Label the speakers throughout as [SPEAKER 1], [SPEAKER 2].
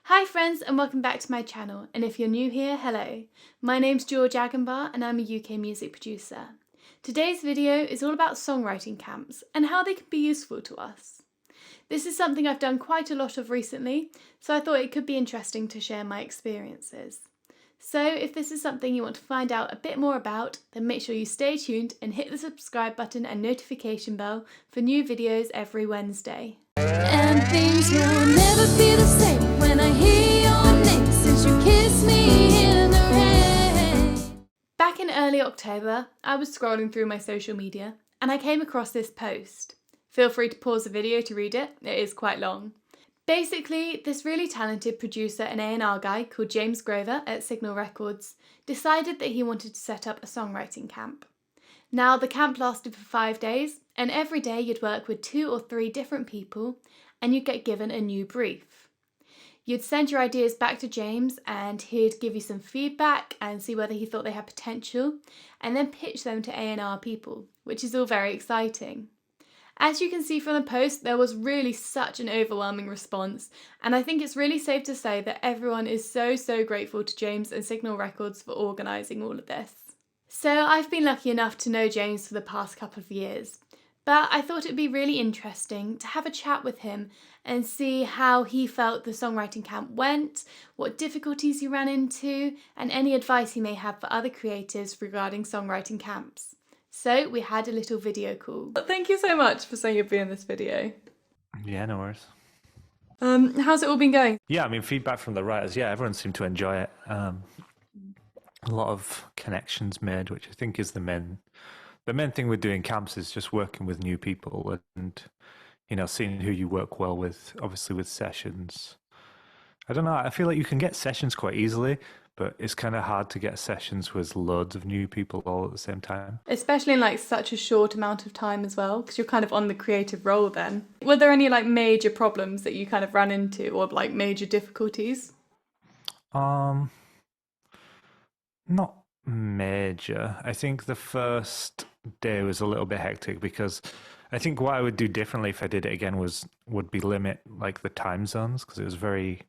[SPEAKER 1] Hi friends and welcome back to my channel, and if you're new here, hello. My name's George Agenbar and I'm a UK music producer. Today's video is all about songwriting camps and how they can be useful to us. This is something I've done quite a lot of recently, so I thought it could be interesting to share my experiences. So if this is something you want to find out a bit more about, then make sure you stay tuned and hit the subscribe button and notification bell for new videos every Wednesday. And things will never be the same when I hear your name since you kissed me in the rain. Back in early October, I was scrolling through my social media and I came across this post. Feel free to pause the video to read it, it is quite long. Basically, this really talented producer and A&R guy called James Grover at Signal Records decided that he wanted to set up a songwriting camp. Now, the camp lasted for 5 days, and every day you'd work with 2 or 3 different people and you'd get given a new brief. You'd send your ideas back to James and he'd give you some feedback and see whether he thought they had potential, and then pitch them to A&R people, which is all very exciting. As you can see from the post, there was really such an overwhelming response, and I think it's really safe to say that everyone is so grateful to James and Signal Records for organising all of this. So I've been lucky enough to know James for the past couple of years, but I thought it'd be really interesting to have a chat with him and see how he felt the songwriting camp went, what difficulties he ran into, and any advice he may have for other creatives regarding songwriting camps. So we had a little video call. Thank you so much for saying you'd be in this video.
[SPEAKER 2] Yeah, no worries.
[SPEAKER 1] How's it all been going?
[SPEAKER 2] Yeah, I mean, feedback from the writers, yeah, everyone seemed to enjoy it. A lot of connections made, which I think is the main thing with doing camps is just working with new people and, seeing who you work well with, obviously with sessions. I don't know, I feel like you can get sessions quite easily, but it's kind of hard to get sessions with loads of new people all at the same time.
[SPEAKER 1] Especially in like such a short amount of time as well, because you're kind of on the creative role then. Were there any like major problems that you kind of ran into or like major difficulties?
[SPEAKER 2] Not major. I think the first day was a little bit hectic because I think what I would do differently if I did it again would be limit like the time zones, because it was very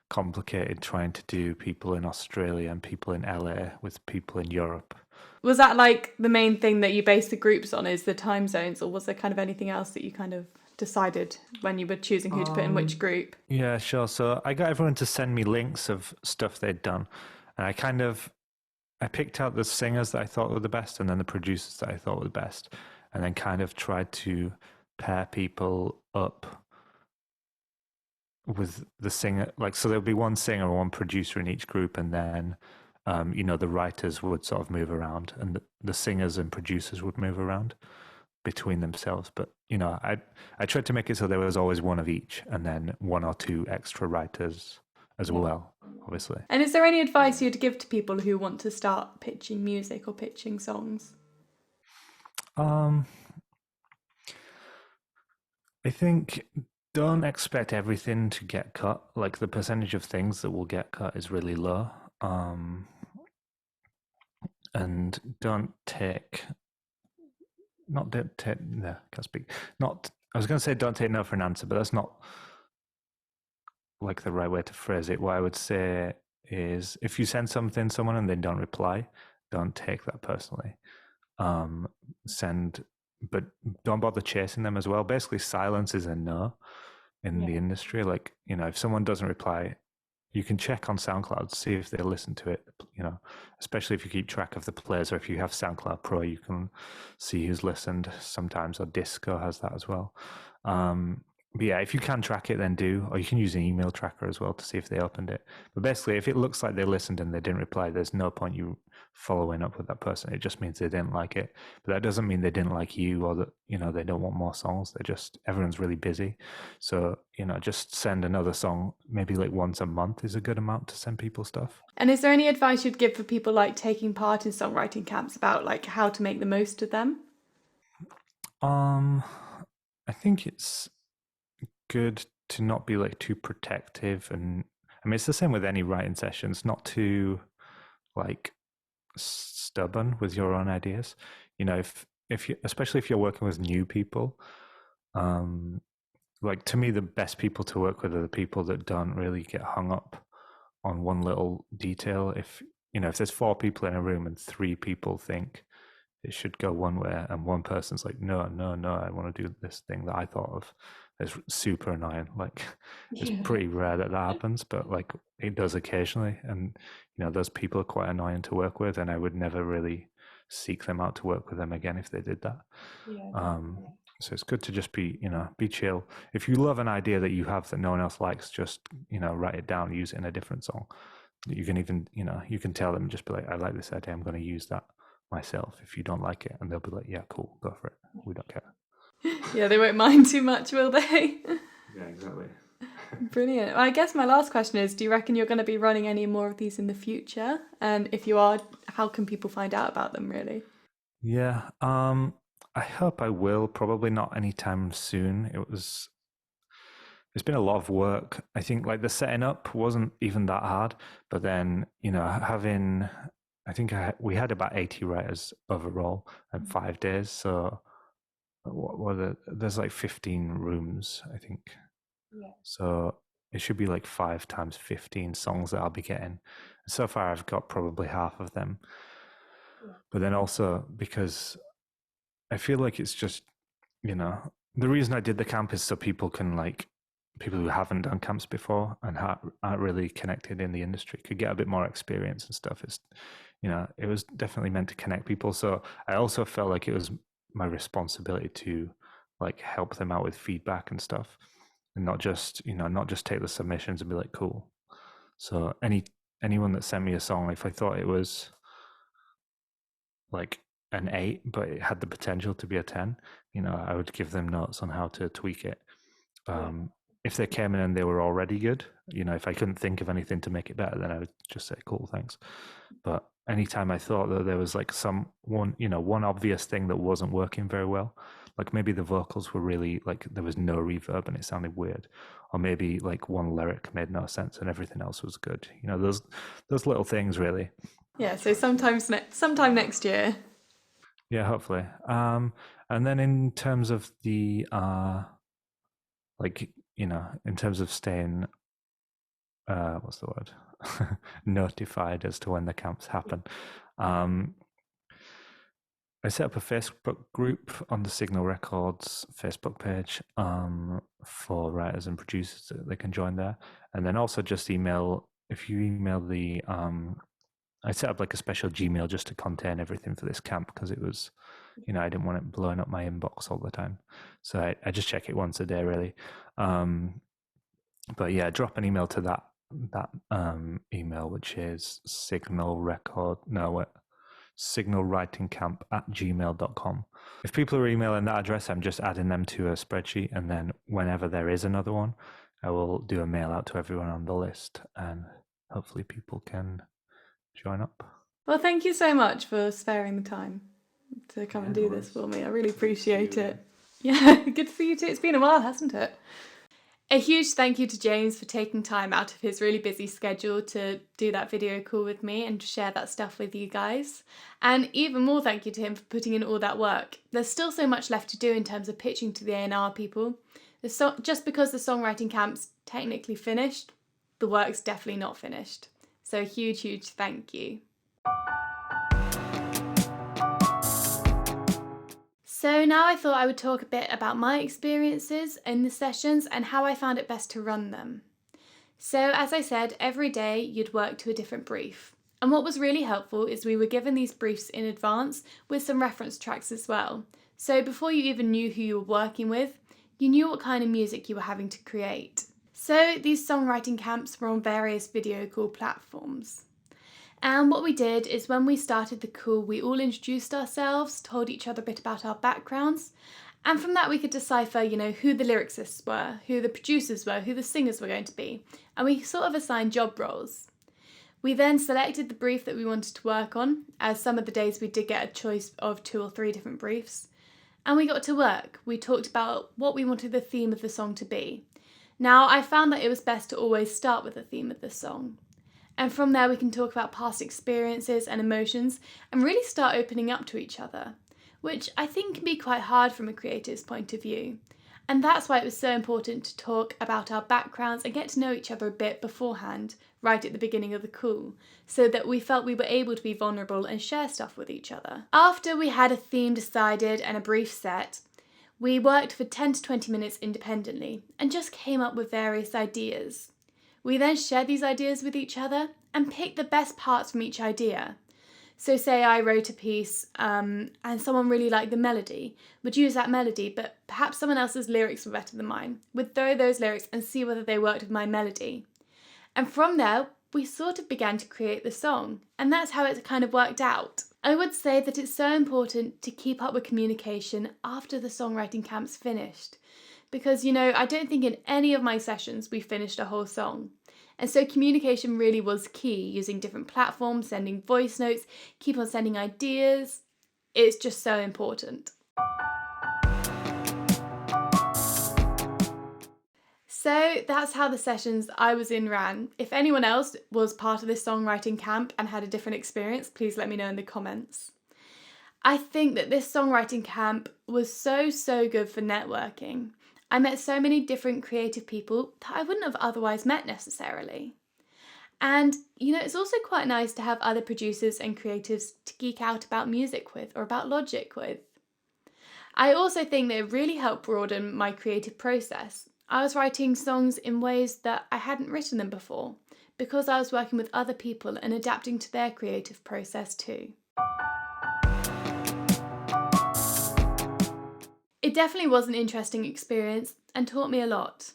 [SPEAKER 2] complicated trying to do people in Australia and people in LA with people in Europe.
[SPEAKER 1] Was that like the main thing that you based the groups on, is the time zones, or was there kind of anything else that you kind of decided when you were choosing who to put in which group?
[SPEAKER 2] Yeah, sure. So I got everyone to send me links of stuff they'd done, and I picked out the singers that I thought were the best and then the producers that I thought were the best, and then kind of tried to pair people up with the singer. Like, so there'll be one singer or one producer in each group, and then, the writers would sort of move around and the singers and producers would move around between themselves. But, I tried to make it so there was always one of each and then 1 or 2 extra writers as well, obviously.
[SPEAKER 1] And is there any advice you'd give to people who want to start pitching music or pitching songs?
[SPEAKER 2] I think don't expect everything to get cut. Like, the percentage of things that will get cut is really low. And don't take, not don't take, no, can't speak. Not, I was going to say don't take no for an answer, but that's not like the right way to phrase it. What I would say is if you send something to someone and they don't reply, don't take that personally. But don't bother chasing them as well. Basically, silence is a no in the industry. Like, if someone doesn't reply, you can check on SoundCloud, see if they listen to it, especially if you keep track of the plays, or if you have SoundCloud Pro, you can see who's listened sometimes, or Disco has that as well. But yeah, if you can track it, then do, or you can use an email tracker as well to see if they opened it. But basically, if it looks like they listened and they didn't reply, there's no point you following up with that person. It just means they didn't like it. But that doesn't mean they didn't like you, or that, they don't want more songs. Everyone's really busy. So, just send another song, maybe like once a month is a good amount to send people stuff.
[SPEAKER 1] And is there any advice you'd give for people like taking part in songwriting camps about like how to make the most of them?
[SPEAKER 2] I think it's good to not be like too protective, and I mean it's the same with any writing sessions, not too like stubborn with your own ideas. If you, especially if you're working with new people, like to me, the best people to work with are the people that don't really get hung up on one little detail. If if there's 4 people in a room and 3 people think it should go one way, and one person's like, no, no, no, I want to do this thing that I thought of. It's super annoying. Like, it's
[SPEAKER 1] Yeah.
[SPEAKER 2] pretty rare that happens, but like it does occasionally. And those people are quite annoying to work with, and I would never really seek them out to work with them again if they did that.
[SPEAKER 1] Yeah,
[SPEAKER 2] Um,
[SPEAKER 1] definitely.
[SPEAKER 2] so it's good to just be chill. If you love an idea that you have that no one else likes, just write it down, use it in a different song. You can even you can tell them, just be like, I like this idea, I'm going to use that myself if you don't like it, and they'll be like, yeah, cool, go for it, we don't care.
[SPEAKER 1] Yeah, they won't mind too much, will they?
[SPEAKER 2] Yeah, exactly.
[SPEAKER 1] Brilliant. Well, I guess my last question is, do you reckon you're going to be running any more of these in the future? And if you are, how can people find out about them, really?
[SPEAKER 2] Yeah, I hope I will. Probably not anytime soon. It's been a lot of work. I think like the setting up wasn't even that hard, but then having, I think we had about 80 writers overall and 5 days. So there's like 15 rooms, I think.
[SPEAKER 1] Yeah.
[SPEAKER 2] So it should be like 5 times 15 songs that I'll be getting. So far, I've got probably half of them.
[SPEAKER 1] Yeah.
[SPEAKER 2] But then also because I feel like it's just, the reason I did the camp is so people can people who haven't done camps before and aren't really connected in the industry could get a bit more experience and stuff. It was definitely meant to connect people. So I also felt like it was my responsibility to like help them out with feedback and stuff, and not just take the submissions and be like, cool. So anyone that sent me a song, if I thought it was like an 8, but it had the potential to be a 10, I would give them notes on how to tweak it.
[SPEAKER 1] Yeah.
[SPEAKER 2] If they came in and they were already good, if I couldn't think of anything to make it better, then I would just say, cool, thanks. But anytime I thought that there was like one obvious thing that wasn't working very well, like maybe the vocals were really like there was no reverb and it sounded weird, or maybe like one lyric made no sense and everything else was good. Those little things really.
[SPEAKER 1] Yeah, so sometime next year.
[SPEAKER 2] Yeah, hopefully. And then in terms of the in terms of staying what's the word notified as to when the camps happen, um I set up a Facebook group on the Signal Records Facebook page for writers and producers that they can join there, and then also just email. If you email the I set up like a special Gmail just to contain everything for this camp because it was, I didn't want it blowing up my inbox all the time. So I just check it once a day, really. But yeah, drop an email to that email, which is signalwritingcamp@gmail.com. If people are emailing that address, I'm just adding them to a spreadsheet, and then whenever there is another one, I will do a mail out to everyone on the list, and hopefully people can join up.
[SPEAKER 1] Well, thank you so much for sparing the time to come and do this for me. I really appreciate it. Yeah, good to see you too. It's been a while, hasn't it? A huge thank you to James for taking time out of his really busy schedule to do that video call with me and share that stuff with you guys. And even more thank you to him for putting in all that work. There's still so much left to do in terms of pitching to the A&R people. Just because the songwriting camp's technically finished, the work's definitely not finished. So a huge, huge thank you. So now I thought I would talk a bit about my experiences in the sessions and how I found it best to run them. So as I said, every day you'd work to a different brief. And what was really helpful is we were given these briefs in advance with some reference tracks as well. So before you even knew who you were working with, you knew what kind of music you were having to create. So these songwriting camps were on various video call platforms. And what we did is when we started the call, we all introduced ourselves, told each other a bit about our backgrounds, and from that we could decipher, who the lyricists were, who the producers were, who the singers were going to be, and we sort of assigned job roles. We then selected the brief that we wanted to work on, as some of the days we did get a choice of 2 or 3 different briefs, and we got to work. We talked about what we wanted the theme of the song to be. Now, I found that it was best to always start with the theme of the song. And from there we can talk about past experiences and emotions and really start opening up to each other, which I think can be quite hard from a creative's point of view. And that's why it was so important to talk about our backgrounds and get to know each other a bit beforehand, right at the beginning of the call, so that we felt we were able to be vulnerable and share stuff with each other. After we had a theme decided and a brief set, we worked for 10 to 20 minutes independently and just came up with various ideas. We then shared these ideas with each other and picked the best parts from each idea. So say I wrote a piece and someone really liked the melody, would use that melody, but perhaps someone else's lyrics were better than mine. Would throw those lyrics and see whether they worked with my melody. And from there, we sort of began to create the song, and that's how it kind of worked out. I would say that it's so important to keep up with communication after the songwriting camp's finished, because, I don't think in any of my sessions we finished a whole song. And so communication really was key, using different platforms, sending voice notes, keep on sending ideas. It's just so important. So that's how the sessions I was in ran. If anyone else was part of this songwriting camp and had a different experience, please let me know in the comments. I think that this songwriting camp was so good for networking. I met so many different creative people that I wouldn't have otherwise met necessarily. And, it's also quite nice to have other producers and creatives to geek out about music with or about Logic with. I also think that it really helped broaden my creative process. I was writing songs in ways that I hadn't written them before, because I was working with other people and adapting to their creative process too. It definitely was an interesting experience and taught me a lot.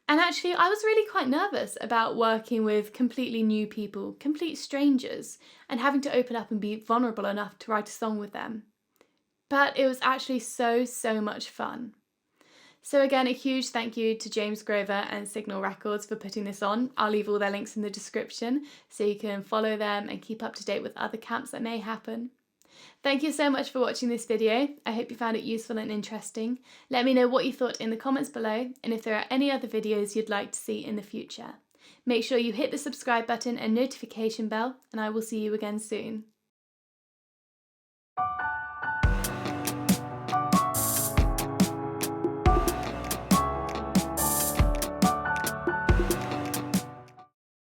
[SPEAKER 1] And actually, I was really quite nervous about working with completely new people, complete strangers, and having to open up and be vulnerable enough to write a song with them. But it was actually so much fun. So again, a huge thank you to James Grover and Signal Records for putting this on. I'll leave all their links in the description so you can follow them and keep up to date with other camps that may happen. Thank you so much for watching this video. I hope you found it useful and interesting. Let me know what you thought in the comments below and if there are any other videos you'd like to see in the future. Make sure you hit the subscribe button and notification bell, and I will see you again soon.